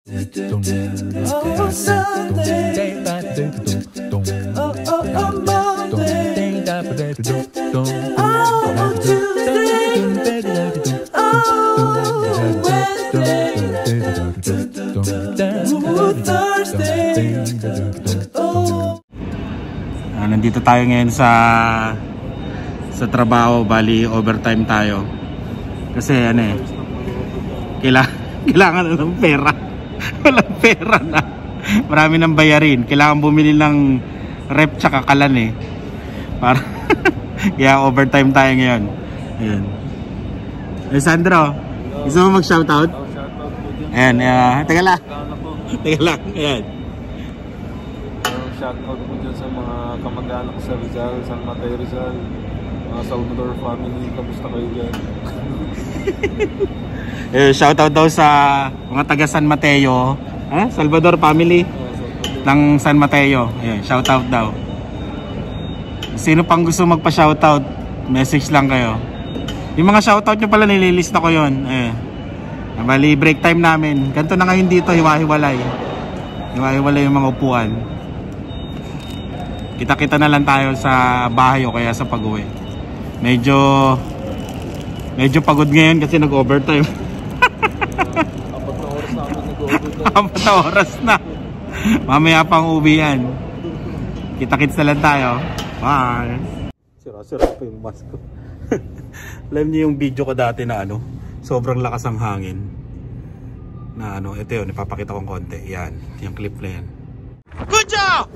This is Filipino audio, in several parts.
Nandito tayo ngayon sa trabaho, bali overtime tayo. Kasi ano kailangan na ng pera. Walang pera na. Marami nang bayarin. Kailangan bumili ng rep tsaka kalan para kaya overtime tayo ngayon. Ayan. Alessandro, gusto mo mag-shoutout? Ayan, teka lang. Ayan. Shoutout po dyan sa mga kamag-anak sa Rizal, San Mateo Rizal, mga Salvador family, kamusta kayo dyan? Shoutout daw sa mga taga San Mateo, Salvador family ng San Mateo. Ayan, shoutout daw. Sino pang gusto magpa-shoutout, message lang kayo. Yung mga shoutout nyo pala nililista ko yun. Bali break time namin. Ganito na ngayon dito, hiwa-hiwalay yung mga upuan. Kita-kita na lang tayo sa bahay o kaya sa pag-uwi. Medyo pagod ngayon kasi nag-overtime. 4 na oras na kami nag-overtime. 4 na oras na. Mamaya pang uwi yan. Kita-kits na lang tayo. Bye. Sira-sira pa yung mask ko. Alam niyo yung video ko dati na sobrang lakas ang hangin. Na ito yun, ipapakita kong konti. Yan, yung clip na yan. Good job!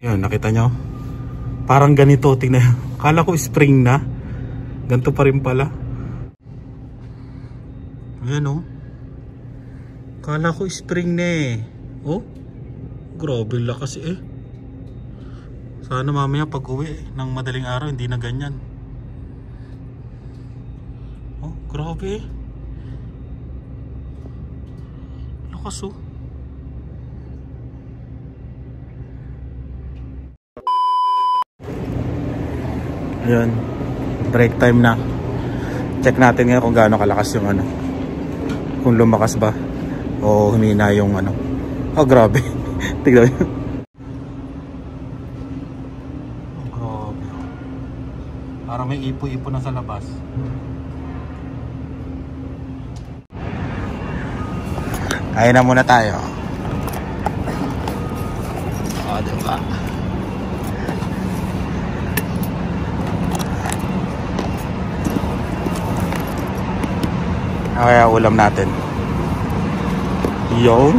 Yan, nakita nyo? Parang ganito, tingnan. Kala ko spring na. Ganito pa rin pala. Ayan Kala ko spring na grabe lakas Sana mamaya pag uwi ng madaling araw hindi na ganyan. Grabe lakas Ayan, break time na. Check natin ngayon kung gaano kalakas yung kung lumakas ba o humina yung grabe. Tignan nyo. Grabe. Parang may ipo-ipo na sa labas. Kain na muna tayo. Diba? Kaya ulam natin. Yun.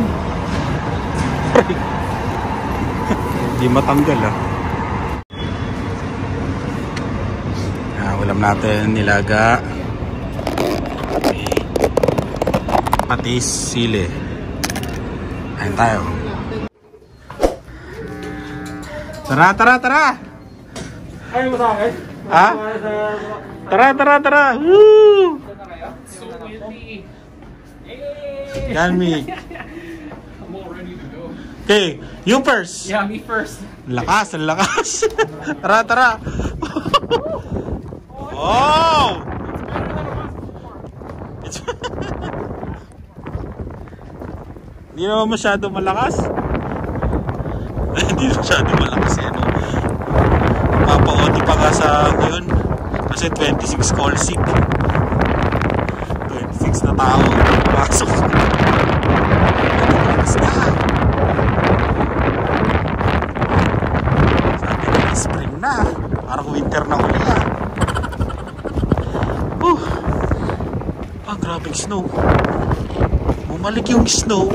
Hindi matanggal ulam natin, nilaga, patis, sili. Ayun tayo. Tara! Ayaw mo sa akin? Tara! Woo! Yummy. I'm all ready to go. Okay, you first. Yeah, me first. Lakas. Tara. Oh! Hindi naman masyado malakas. Hindi masyado malakas Papa-auto pa nga sa ngayon. Kasi 26 call seat. 26 na tao. Pasok. Sabi nila spring na. Parang winter na uli Grabing snow. Bumalik yung snow.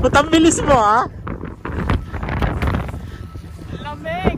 Ba't ang bilis mo Lamig!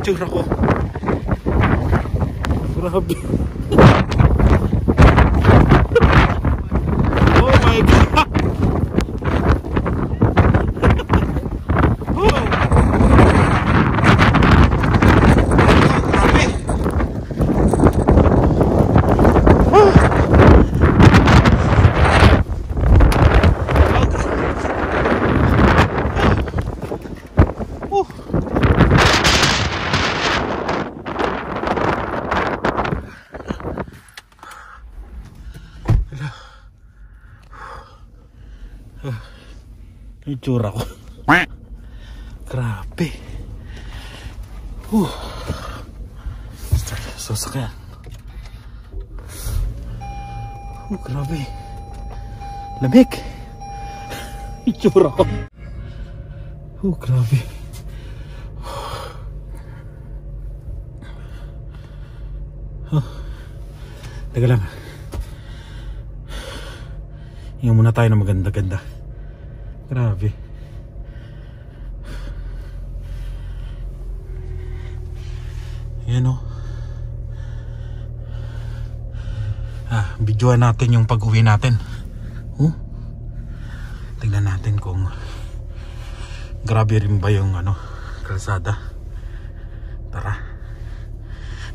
itsura ko. Grabe. Oh my God. Oh. Yung tsura ko. Grabe. Sasakyan. Grabe. Lamig. Yung tsura ko. Grabe. Teka lang. Hinga muna tayo ng maganda-ganda. Grabe. Ayan o. Videoan natin yung pag-uwi natin. Tingnan natin kung grabe rin ba yung kalsada. Tara.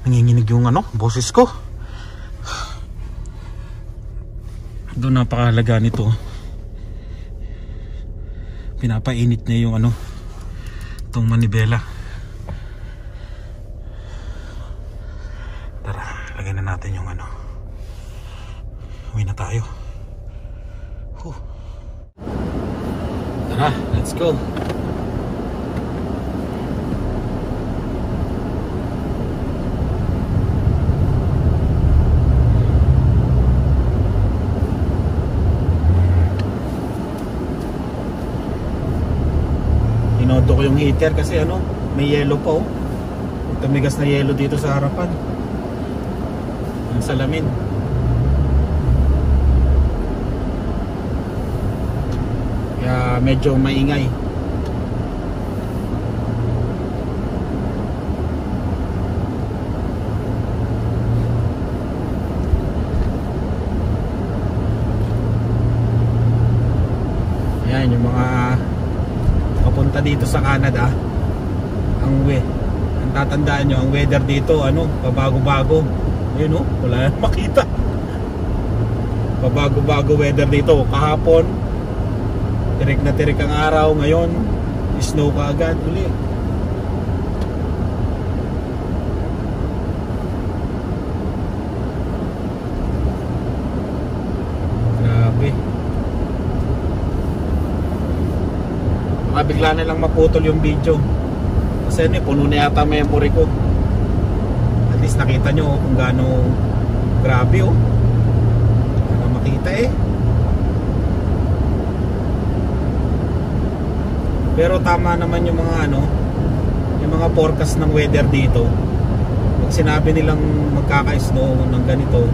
Nanginginig yung boses ko. Doon napakahalaga nito. Pinapainit niya yung itong manibela. Tara, lagay na natin yung uwi na tayo. Tara, let's go. Tinodo ko yung heater kasi may yelo pa oh. Tumigas na yelo dito sa harapan. Ang salamin. Kaya medyo maingay. Ayan yung mga papunta dito sa Canada. Ang tatandaan nyo, ang weather dito pabago-bago. Ayun wala na makita. Pabago-bago weather dito. Kahapon tirik na tirik ang araw, ngayon snow ka agad uli. Grabe. Bigla na lang maputol yung video kasi puno na yata memory ko. At least nakita nyo kung gaano grabe para makita pero tama naman yung mga yung mga forecast ng weather dito. Pag sinabi nilang magkaka-snow ng ganito,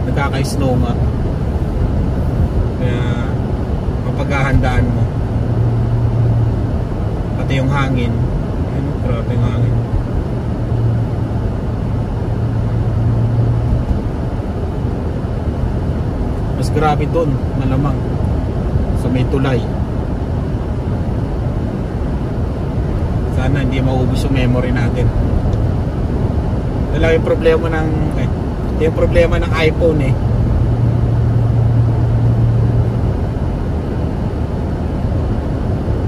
nagkaka-snow nga, kaya mapaghahandaan mo. Pati yung hangin, grabe yung hangin. Mas grabe doon, malamang sa may tulay. Sana hindi maubos yung memory natin. Dalawa yung problema ng iPhone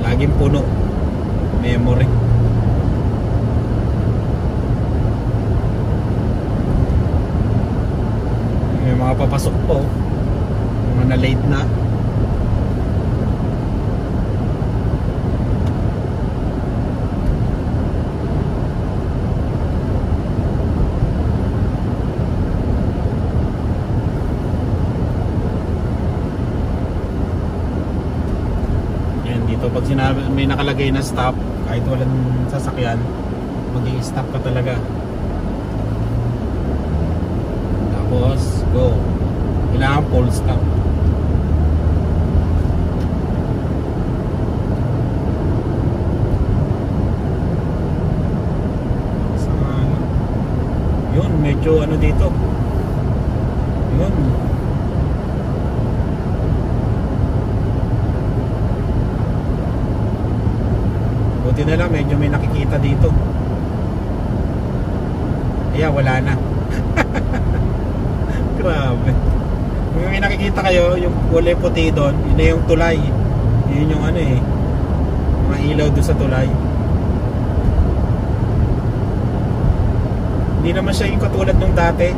laging puno memory. May mga papasok po, mga na late na. Pag sinabi may nakalagay na stop, kahit walang sasakyan, mag-i-stop ka talaga. Tapos go. Kailangan full stop. medyo ano dito. Yun. Buti na lang medyo may nakikita dito. Kaya wala na. Grabe. Kung may nakikita kayo, yung kulay puti doon, yun na yung tulay. Yun yung ano eh, mga ilaw doon sa tulay. Hindi naman siya yung katulad nung dati,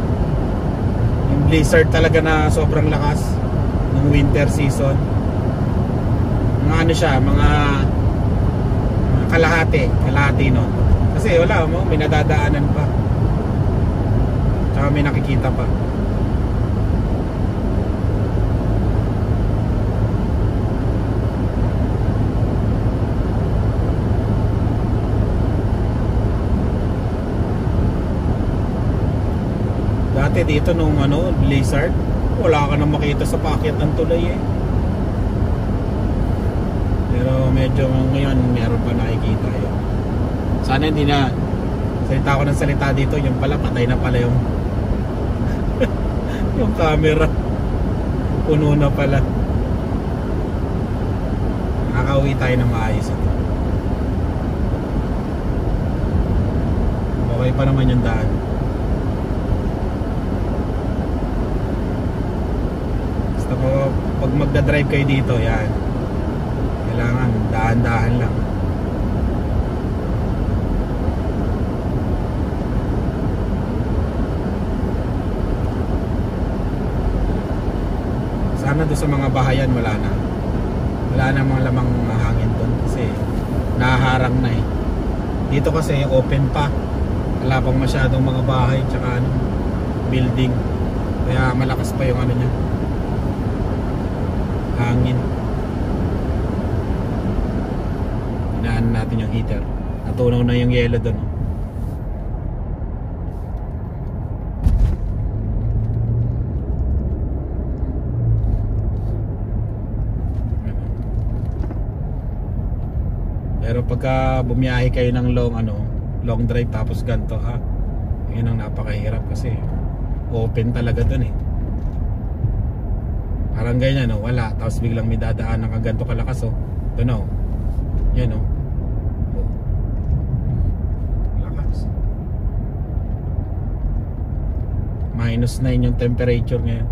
yung blizzard talaga na sobrang lakas nung winter season. Mga ano siya, mga kalahati no. Kasi wala mo, may nadadaanan pa, tsaka may nakikita pa. Dati dito nung ano, blizzard, wala ka nang makita sa paakyat ng tulay eh. Pero medyo ngayon meron pa nakikita yun. Sana hindi na salita ko ng salita dito, yung pala patay na pala yung yung camera. Puno na pala. Nakakauwi tayo ng maayos ito. Okay pa naman yung daan. Basta pag magdadrive kayo dito, yan, kailangan dahan-dahan lang. Sana doon sa mga bahayan wala na mga lamang hangin doon kasi nahaharang na eh. Dito kasi open pa, wala pang masyadong mga bahay tsaka ano, building, kaya malakas pa yung ano niya, hangin. Inaan natin yung heater, natunaw na yung yelo doon. Pero pagka bumiyahe kayo ng long drive tapos ganto yun ang napakahirap kasi open talaga dun eh. Parang ganyan wala, tapos biglang may dadaan ng ganto kalakas doon yan lakas. -9 yung temperature ngayon.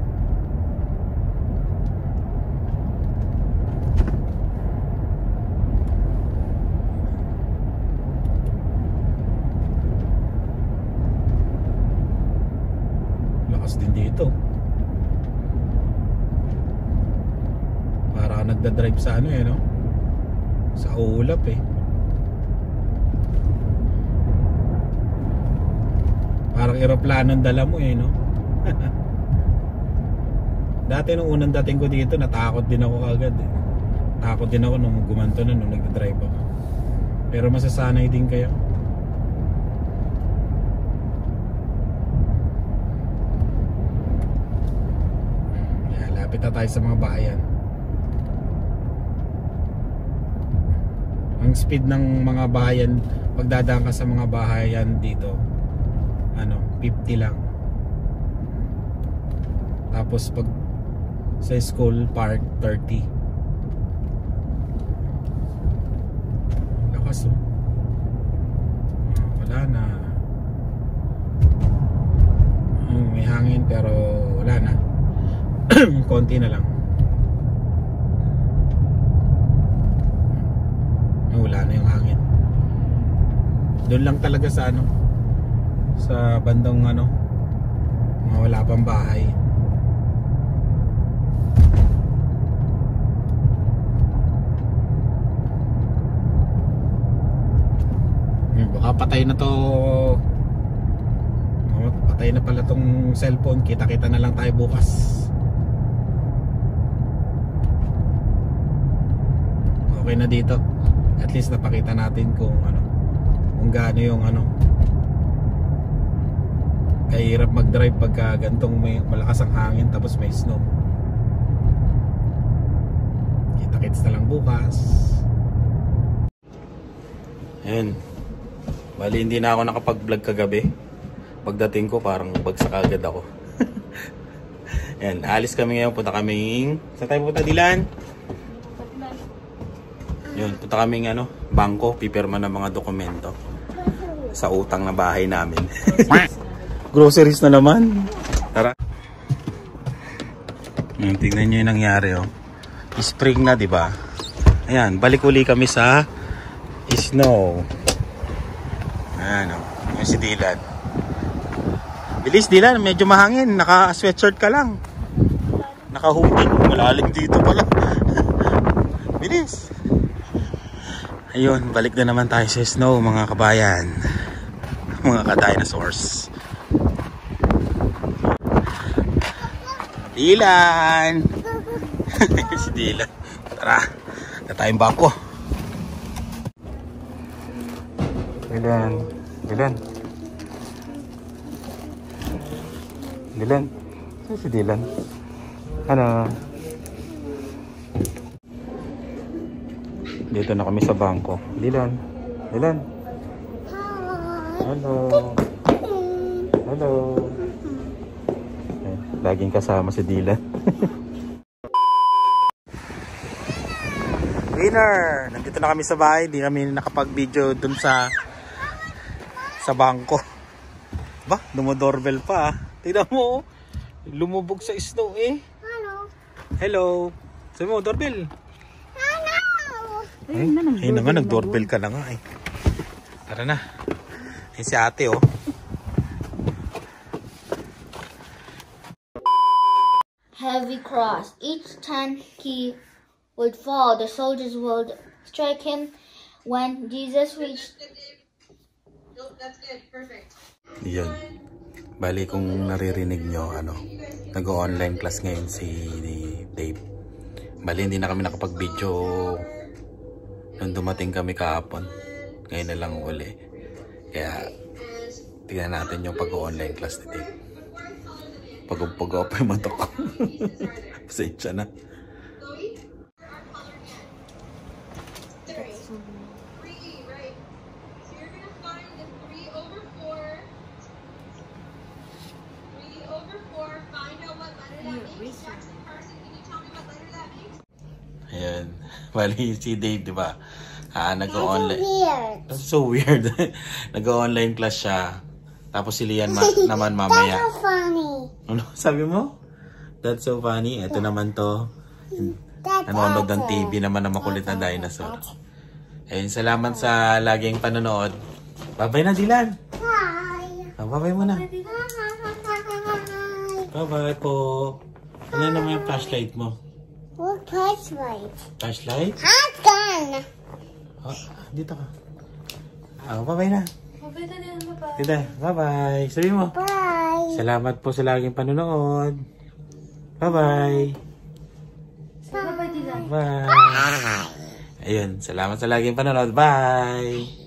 Din dito. Para nagda-drive sa sa ulap eh. Parang eroplano ang dala mo eh Dati nung unang dating ko dito, natakot din ako agad eh. Takot din ako nung gumanto nung nagda-drive ako. Pero masasanay din kayo. Lapit na tayo sa mga bahayan. Ang speed ng mga bahayan, pagdadaan ka sa mga bahayan dito, 50 lang. Tapos pag sa school park, 30. Lakas wala na. May hangin pero wala na. Konti na lang. Wala na yung hangin. Doon lang talaga sa sa bandang mga wala pang bahay. Baka patay na to. Patay na pala tong cellphone. Kita-kita na lang tayo bukas. Okay na dito. At least napakita natin kung gaano yung kahirap mag-drive pagka gantong may malakas ang hangin tapos may snow. Kita-kits na lang bukas. Ayun. Bali hindi na ako nakapag-vlog kagabi Pagdating ko parang bagsak agad ako. Ayan, alis kami ngayon. Punta kaming... Saan tayo punta, Dilan? Yun, punta kaming bangko. Pipirma ng mga dokumento. Sa utang na bahay namin. Groceries na naman. Tara. Tingnan nyo yung nangyari, oh. Spring na, diba? Ayan, balik uli kami sa snow. Ayan, oh. Yung si Dilan. Bilis, Dilan. Medyo mahangin. Naka-sweatshirt ka lang. Naka-hoodie. Malalim dito pala. Bilis. Ayun, balik na naman tayo sa snow, mga kabayan. Mga kadinosaurs. Dilan. Si Dilan. Tara. Na tayong bako. Dilan. Dilan. Dilan. Saan si Dilan? Ano? Dito na kami sa bangko. Dilan. Dilan. Hello. Hello. Laging kasama si Dilan. Winner! Nandito na kami sa bahay. Hindi kami nakapag-video dun sa bangko. Ba? Dumodoorbell pa ah. Tignan mo. Lumubog sa snow eh. Hello. Hello. Sabi mo, doorbell. Hello. Ay naman, nag-doorbell ka na nga eh. Tara na. Ay si ate oh. Heavy cross. Each time he would fall, the soldiers would strike him. When Jesus reached... That's good. Perfect. Yan. Bali kung naririnig nyo, nag-online class ngayon si Dave. Bali hindi na kami nakapag-video nung dumating kami kahapon. Ngayon na lang uli. Kaya tingnan natin yung pag-online class ni Dave. Pag-upo pa yung mata ko. Pasensya na. Ayan. Bali si Dave, di ba? Nag-online. That's so weird. Nag-online class siya. Tapos si Lian naman mamaya. That's so funny. Ano sabi mo? That's so funny. Ito naman to. Nanonood ng TV naman na makulit na dinosaur. Ayun, salamat sa laging panonood. Bye-bye na, Dilan. Bye. Bye-bye muna. Bye-bye po. Ano naman yung flashlight mo? What flashlight? Flashlight? Handgun. Oh, dito ka. Bye-bye na. Dito, bye-bye. Sabi mo. Bye. Salamat po sa laging panonood. Bye-bye. Bye. Bye. Ayun, salamat sa laging panonood. Bye.